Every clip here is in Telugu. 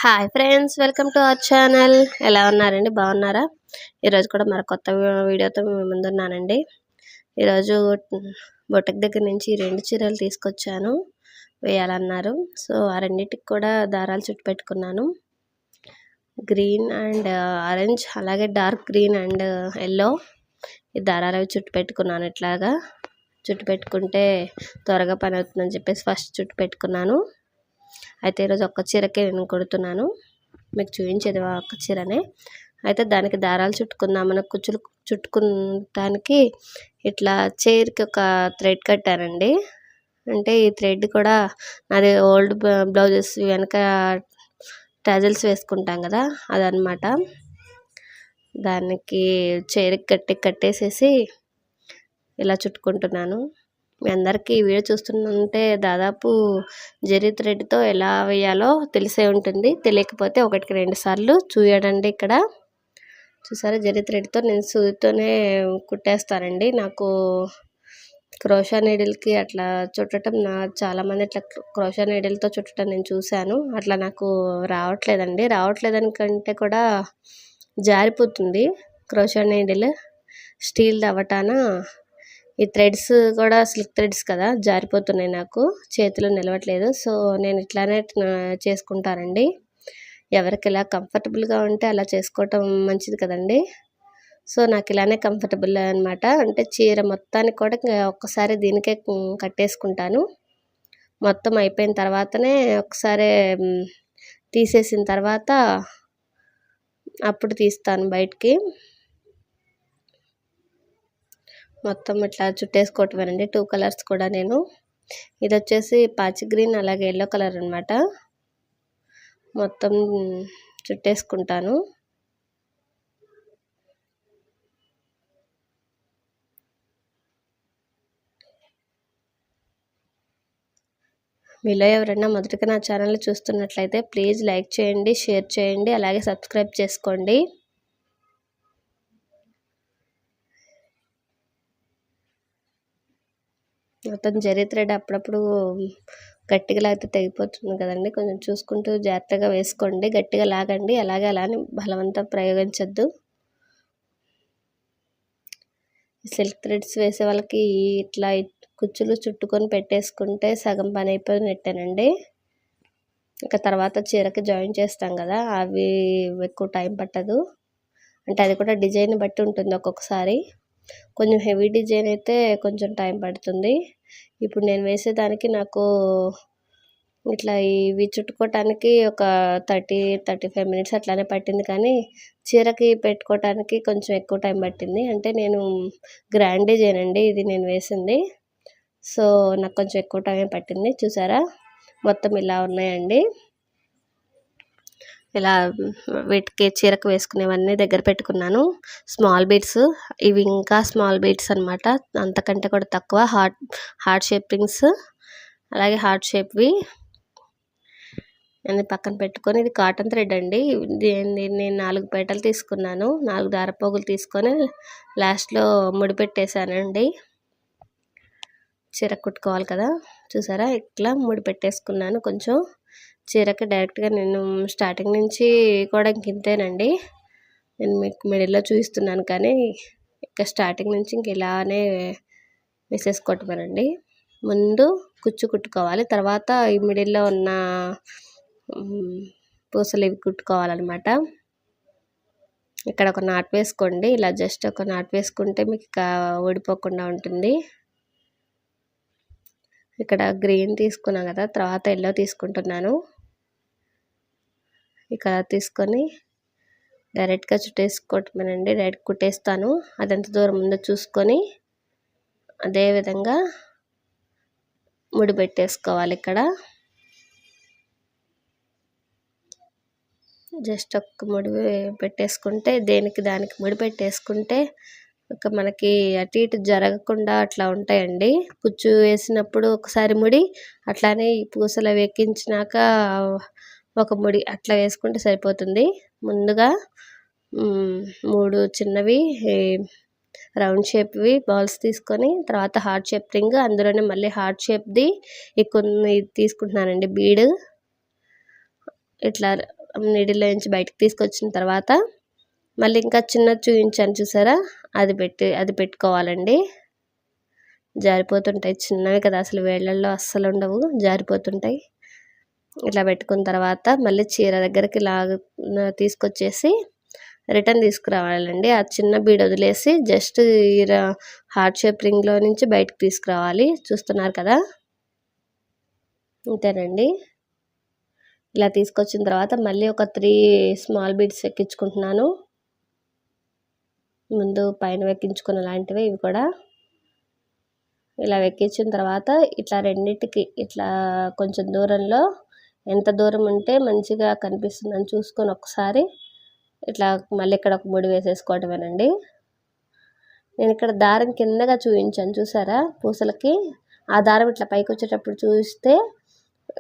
Hi friends, welcome to our channel. ఎలా ఉన్నారండి? బాగున్నారా? ఈరోజు కూడా మరో కొత్త వీడియోతో మేము ముందున్నానండి. ఈరోజు బొటక్ దగ్గర నుంచి 2 చీరలు తీసుకొచ్చాను, వేయాలన్నారు. సో ఆ రెండింటికి కూడా దారాలు చుట్టు పెట్టుకున్నాను. గ్రీన్ అండ్ ఆరెంజ్, అలాగే డార్క్ గ్రీన్ అండ్ ఎల్లో ఈ దారాలు అవి చుట్టు పెట్టుకున్నాను. ఇట్లాగా చుట్టు పెట్టుకుంటే త్వరగా పని అవుతుందని చెప్పేసి ఫస్ట్ చుట్టు పెట్టుకున్నాను. అయితే ఈరోజు ఒక్క చీరకే నేను కుడుతున్నాను. మీకు చూపించేది ఒక్క చీరనే. అయితే దానికి దారాలు చుట్టుకుందామని కుచ్చులు చుట్టుకోవడానికి ఇట్లా చైర్కి ఒక థ్రెడ్ కట్టానండి. అంటే ఈ థ్రెడ్ కూడా నాది ఓల్డ్ బ్లౌజెస్ వెనక టాజిల్స్ వేసుకుంటాం కదా, అదనమాట. దానికి చైర్కి కట్టేసేసి ఇలా చుట్టుకుంటున్నాను. మీ అందరికీ ఈ వీడియో చూస్తుంటే దాదాపు జరీ థ్రెడ్తో ఎలా వేయాలో తెలిసే ఉంటుంది. తెలియకపోతే 1కి 2 సార్లు చూడండి. ఇక్కడ చూసారా, జరీ థ్రెడ్తో నేను సూదితోనే కుట్టేస్తానండి. నాకు క్రోషా నీడిల్కి అట్లా చుట్టడం చాలామంది ఇట్లా క్రోషా నీడిల్తో చుట్టడం నేను చూశాను. అట్లా నాకు రావట్లేదని కంటే కూడా జారిపోతుంది క్రోషా నీడిల్. స్టీల్ అవ్వటాన ఈ థ్రెడ్స్ కూడా సిల్క్ థ్రెడ్స్ కదా, జారిపోతున్నాయి, నాకు చేతిలో నిలవట్లేదు. సో నేను ఇట్లానే చేసుకుంటానండి. ఎవరికి ఇలా కంఫర్టబుల్గా ఉంటే అలా చేసుకోవటం మంచిది కదండి. సో నాకు ఇలానే కంఫర్టబుల్ అనమాట. అంటే చీర మొత్తానికి కూడా ఒక్కసారి దీనికే కట్టేసుకుంటాను. మొత్తం అయిపోయిన తర్వాతనే ఒకసారి తీసేసిన తర్వాత అప్పుడు తీస్తాను బయటికి. మొత్తం ఇట్లా చుట్టేసుకోవటమేనండి. 2 కలర్స్ కూడా నేను. ఇది వచ్చేసి పాచి గ్రీన్ అలాగే ఎల్లో కలర్ అనమాట. మొత్తం చుట్టేసుకుంటాను. మీలో ఎవరైనా మొదటిగా నా ఛానల్ని చూస్తున్నట్లయితే ప్లీజ్ లైక్ చేయండి, షేర్ చేయండి, అలాగే సబ్స్క్రైబ్ చేసుకోండి. మొత్తం జరీ థ్రెడ్ అప్పుడప్పుడు గట్టిగా లాగితే తెగిపోతుంది కదండి. కొంచెం చూసుకుంటూ జాగ్రత్తగా వేసుకోండి. గట్టిగా లాగండి, అలానే బలవంతం ప్రయోగించద్దు. సిల్క్ థ్రెడ్స్ వేసే వాళ్ళకి ఇట్లా కుచ్చులు చుట్టుకొని పెట్టేసుకుంటే సగం పని అయిపోయినట్టేనండి. ఇంకా తర్వాత చీరకి జాయిన్ చేస్తాం కదా, అవి ఎక్కువ టైం పట్టదు. అంటే అది కూడా డిజైన్ బట్టి ఉంటుంది. ఒక్కొక్కసారి కొంచెం హెవీ డిజైన్ అయితే కొంచెం టైం పడుతుంది. ఇప్పుడు నేను వేసేదానికి నాకు ఇట్లా ఇవి చుట్టుకోవటానికి ఒక 30-35 మినిట్స్ అట్లానే పట్టింది. కానీ చీరకి పెట్టుకోవటానికి కొంచెం ఎక్కువ టైం పట్టింది. అంటే నేను గ్రాండ్ డిజైన్ అండి ఇది నేను వేసింది. సో నాకు కొంచెం ఎక్కువ టైం పట్టింది. చూసారా, మొత్తం ఇలా ఉన్నాయండి. ఇలా వీటికి చీరకు వేసుకునేవన్నీ దగ్గర పెట్టుకున్నాను. స్మాల్ బీడ్స్, ఇవి ఇంకా స్మాల్ బీడ్స్ అనమాట, అంతకంటే కూడా తక్కువ. హార్ట్ షేప్ రింగ్స్, అలాగే హార్ట్ షేప్వి అన్ని పక్కన పెట్టుకొని, ఇది కాటన్ థ్రెడ్ అండి. దీన్ని నేను 4 పేటలు తీసుకున్నాను. 4 దారపోగులు తీసుకొని లాస్ట్లో ముడి పెట్టేశానండి. చీర కుట్టుకోవాలి కదా, చూసారా, ఇట్లా ముడి పెట్టేసుకున్నాను. కొంచెం చీరకి డైరెక్ట్గా నేను స్టార్టింగ్ నుంచి కూడా ఇంతేనండి. నేను మీకు మిడిల్లో చూపిస్తున్నాను, కానీ ఇక స్టార్టింగ్ నుంచి ఇలానే వేసేసుకోవటమేనండి. ముందు కుచ్చు కుట్టుకోవాలి, తర్వాత ఈ మిడిల్లో ఉన్న పూసలు ఇవి కుట్టుకోవాలన్నమాట. ఇక్కడ ఒక నాట్ వేసుకోండి. ఇలా జస్ట్ ఒక నాట్ వేసుకుంటే మీకు ఊడిపోకుండా ఉంటుంది. ఇక్కడ గ్రీన్ తీసుకున్నాను కదా, తర్వాత ఎల్లో తీసుకుంటున్నాను. ఈ కలర్ తీసుకొని డైరెక్ట్గా చుట్టేసుకోవటమేనండి. డైరెక్ట్ కుట్టేస్తాను. అది ఎంత దూరం ఉందో చూసుకొని అదేవిధంగా ముడి పెట్టేసుకోవాలి. ఇక్కడ జస్ట్ ఒక్క ముడి పెట్టేసుకుంటే, దానికి ముడి పెట్టేసుకుంటే ఒక మనకి అటు ఇటు జరగకుండా అట్లా ఉంటాయండి. కుచ్చు వేసినప్పుడు ఒకసారి ముడి, అట్లానే ఈ పూసలు ఎక్కించినాక ఒక ముడి అట్లా వేసుకుంటే సరిపోతుంది. ముందుగా 3 చిన్నవి రౌండ్ షేప్వి బాల్స్ తీసుకొని, తర్వాత హార్ట్ షేప్ రింగ్, అందులోనే మళ్ళీ హార్ట్ షేప్ది కొన్ని తీసుకుంటున్నానండి బీడ్. ఇట్లా నీడిల్లో నుంచి బయటకు తీసుకొచ్చిన తర్వాత మళ్ళీ ఇంకా చిన్నది చూపించాను చూసారా, అది పెట్టుకోవాలండి. జారిపోతుంటాయి, చిన్నవి కదా అసలు వేళ్ళల్లో అస్సలు ఉండవు, జారిపోతుంటాయి. ఇట్లా పెట్టుకున్న తర్వాత మళ్ళీ చీర దగ్గరికి తీసుకొచ్చేసి రిటర్న్ తీసుకురావాలండి. ఆ చిన్న బీడ్ వదిలేసి జస్ట్ హార్ట్ షేప్ రింగ్లో నుంచి బయటకు తీసుకురావాలి. చూస్తున్నారు కదా, అంతేనండి. ఇలా తీసుకొచ్చిన తర్వాత మళ్ళీ ఒక 3 స్మాల్ బీడ్స్ ఎక్కించుకుంటున్నాను. ముందు పైన ఎక్కించుకున్న లాంటివి ఇవి కూడా. ఇలా ఎక్కించిన తర్వాత ఇట్లా రెండింటికి ఇట్లా కొంచెం దూరంలో, ఎంత దూరం ఉంటే మంచిగా కనిపిస్తుందని చూసుకొని ఒకసారి ఇట్లా మళ్ళీ ఇక్కడ ఒక ముడి వేసేసుకోవటమేనండి. నేను ఇక్కడ దారం కిందగా చూపించాను చూసారా పూసలకి, ఆ దారం ఇట్లా పైకి వచ్చేటప్పుడు చూస్తే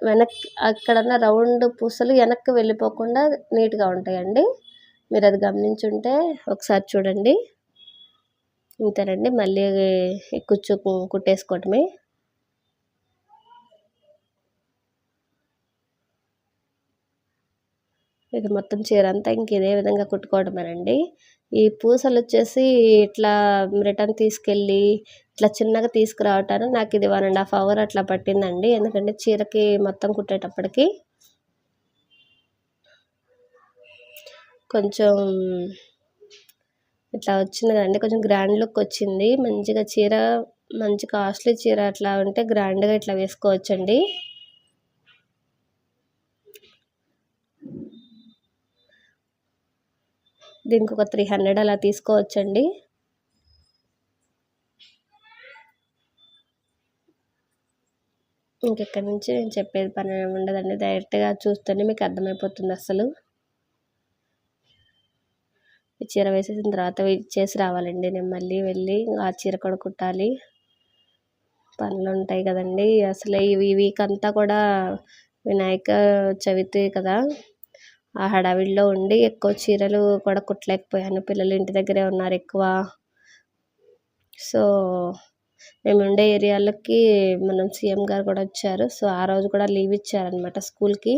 వెనక్కి అక్కడన్న రౌండ్ పూసలు వెనక్కి వెళ్ళిపోకుండా నీట్గా ఉంటాయండి. మీరు అది గమనించుంటే ఒకసారి చూడండి. ఇంతేనండి, మళ్ళీ కుట్టేసుకోవటమే. ఇది మొత్తం చీర అంతా ఇంక ఇదే విధంగా కుట్టుకోవడమేనండి. ఈ పూసలు వచ్చేసి ఇట్లా రిటర్న్ తీసుకెళ్ళి ఇట్లా చిన్నగా తీసుకురావటానికి నాకు ఇది 1.5 hour అట్లా పట్టిందండి. ఎందుకంటే చీరకి మొత్తం కుట్టేటప్పటికి కొంచెం ఇట్లా వచ్చింది కదండి, కొంచెం గ్రాండ్ లుక్ వచ్చింది. మంచిగా చీర, మంచి కాస్ట్లీ చీర అట్లా ఉంటే గ్రాండ్గా ఇట్లా వేసుకోవచ్చండి. దీనికి ఒక 300 అలా తీసుకోవచ్చండి. ఇంకెక్కడి నుంచి నేను చెప్పేది పని ఉండదండి, డైరెక్ట్గా చూస్తేనే మీకు అర్థమైపోతుంది. అసలు ఈ చీర వేసేసిన తర్వాత ఇచ్చేసి రావాలండి. నేను మళ్ళీ వెళ్ళి ఆ చీర కూడా కుట్టాలి, పనులు ఉంటాయి కదండి. అసలు ఈ వీక్ అంతా కూడా వినాయక చవితి కదా, ఆ హడావిడిలో ఉండి ఎక్కువ చీరలు కూడా కుట్టలేకపోయాను. పిల్లలు ఇంటి దగ్గరే ఉన్నారు ఎక్కువ. సో మేము ఉండే ఏరియాలకి మనం సీఎం గారు కూడా వచ్చారు. సో ఆ రోజు కూడా లీవ్ ఇచ్చారనమాట స్కూల్కి.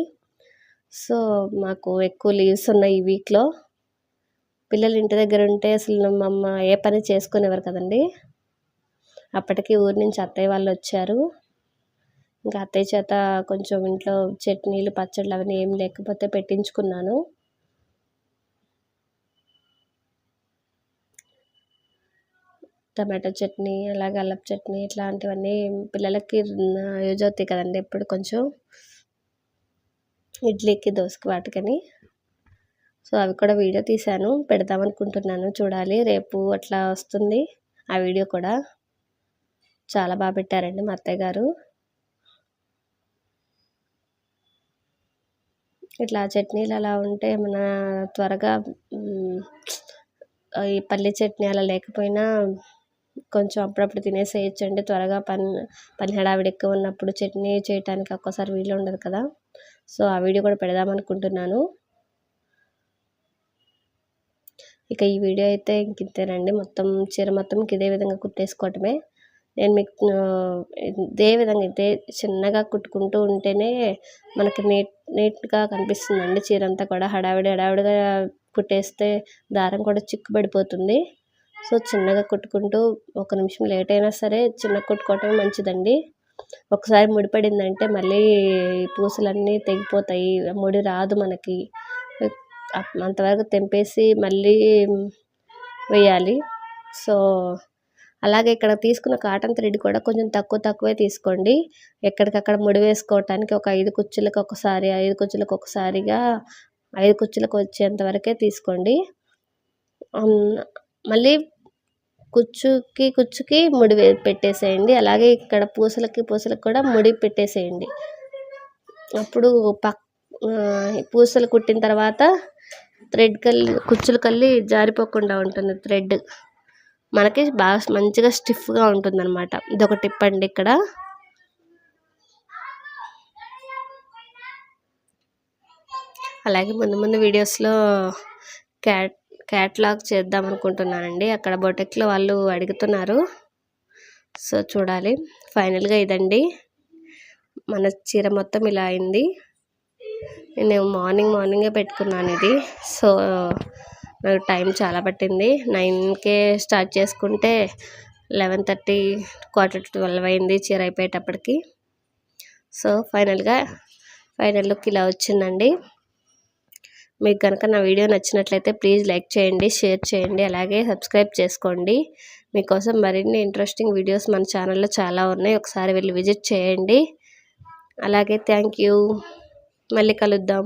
సో మాకు ఎక్కువ లీవ్స్ ఉన్నాయి ఈ వీక్లో. పిల్లలు ఇంటి దగ్గర ఉంటే అసలు మా అమ్మ ఏ పని చేసుకునేవారు కదండి. అప్పటికి ఊరి నుంచి అత్తయ్య వాళ్ళు వచ్చారు. ఇంకా అత్తయ్య చేత కొంచెం ఇంట్లో చట్నీలు పచ్చళ్ళు అవన్నీ ఏం లేకపోతే పెట్టించుకున్నాను. టమాటో చట్నీ, అలాగే అల్లం చట్నీ, ఇట్లాంటివన్నీ పిల్లలకి యూజ్ అవుతాయి కదండి ఎప్పుడు కొంచెం ఇడ్లీకి, దోశకి, వాటికని. సో అవి కూడా వీడియో తీశాను, పెడదామనుకుంటున్నాను. చూడాలి, రేపు అట్లా వస్తుంది ఆ వీడియో కూడా. చాలా బాగా పెట్టారండి మా అత్తయ్య గారు. ఇట్లా చట్నీలు అలా ఉంటే మన త్వరగా ఈ పల్లి చట్నీ అలా లేకపోయినా కొంచెం అప్పుడప్పుడు తినేసేయచ్చండి. త్వరగా పని హడావిడి ఎక్కువ ఉన్నప్పుడు చట్నీ చేయటానికి ఒక్కోసారి వీలు ఉండదు కదా. సో ఆ వీడియో కూడా పెడదామనుకుంటున్నాను. ఇక ఈ వీడియో అయితే ఇంతేనండి. మొత్తం చీర మొత్తం ఇదే విధంగా కుట్టేసుకోవటమే. నేను మీకు ఇదే విధంగా ఇదే చిన్నగా కుట్టుకుంటూ ఉంటేనే మనకి నీట్గా కనిపిస్తుందండి చీర అంతా కూడా. హడావిడిగా కుట్టేస్తే దారం కూడా చిక్కుబడిపోతుంది. సో చిన్నగా కుట్టుకుంటూ 1 నిమిషం లేట్ అయినా సరే చిన్నగా కుట్టుకోవటం మంచిదండి. ఒకసారి ముడిపడిందంటే మళ్ళీ పూసలన్నీ తెగిపోతాయి, ముడి రాదు మనకి. అంతవరకు తెంపేసి మళ్ళీ వేయాలి. సో అలాగే ఇక్కడ తీసుకున్న కాటన్ థ్రెడ్ కూడా కొంచెం తక్కువే తీసుకోండి. ఎక్కడికక్కడ ముడి వేసుకోవటానికి ఒక 5 కుచ్చులకు ఒకసారి, 5 కుచ్చులకు ఒకసారిగా 5 కుచ్చులకు వచ్చేంత వరకే తీసుకోండి. మళ్ళీ కుచ్చుకి ముడి పెట్టేసేయండి. అలాగే ఇక్కడ పూసలకి కూడా ముడి పెట్టేసేయండి. అప్పుడు పూసలు కుట్టిన తర్వాత కుచ్చులు కల్లి జారిపోకుండా ఉంటుంది థ్రెడ్. మనకి బాగా మంచిగా స్టిఫ్గా ఉంటుంది అనమాట. ఇదొక టిప్ అండి ఇక్కడ. అలాగే ముందు వీడియోస్లో క్యాట్లాగ్ చేద్దాం అనుకుంటున్నానండి. అక్కడ బొటెక్లో వాళ్ళు అడుగుతున్నారు. సో చూడాలి. ఫైనల్గా ఇదండి, మన చీర మొత్తం ఇలా అయింది. నేను మార్నింగే పెట్టుకున్నాను ఇది. సో నాకు టైం చాలా పట్టింది. 9కే స్టార్ట్ చేసుకుంటే 11:30 11:45 అయింది చీర అయిపోయేటప్పటికి. సో ఫైనల్ లుక్ ఇలా వచ్చిందండి. మీకు కనుక నా వీడియో నచ్చినట్లయితే ప్లీజ్ లైక్ చేయండి, షేర్ చేయండి, అలాగే సబ్స్క్రైబ్ చేసుకోండి. మీకోసం మరిన్ని ఇంట్రెస్టింగ్ వీడియోస్ మన ఛానల్లో చాలా ఉన్నాయి. ఒకసారి వెళ్ళి విజిట్ చేయండి. అలాగే థ్యాంక్ యూ. మళ్ళీ కలుద్దాం.